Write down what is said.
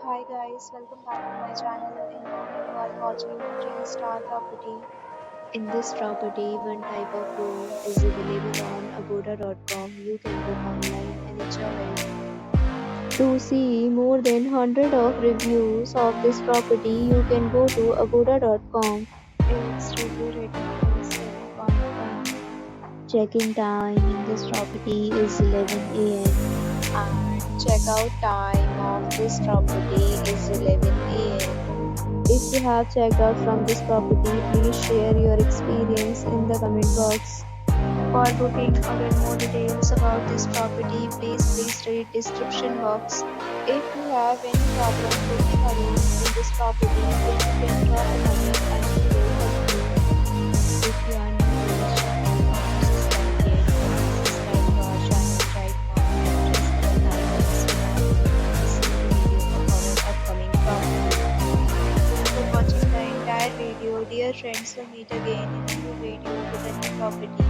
Hi guys, welcome back to my channel. In moment you are watching 3-star property. In this property, one type of room is available on agoda.com. You can book online and enjoy it. To see more than 100 of reviews of this property, you can go to agoda.com. Its review rating is 7.1. Check-in time in this property is 11 a.m. and check-out time of this property is 11 a.m. If you have checked out from this property, please share your experience in the comment box. For booking or get more details about this property, please read description box. If you have any problem booking a room in this property, then you can drop a comment and we will help you. If you are new to this channel or subscribe yet, please subscribe to our channel right now and press the bell icon so that you don't miss any video of our upcoming property. Thank you for watching the entire video. Dear friends, we'll meet again in a new video with a new property.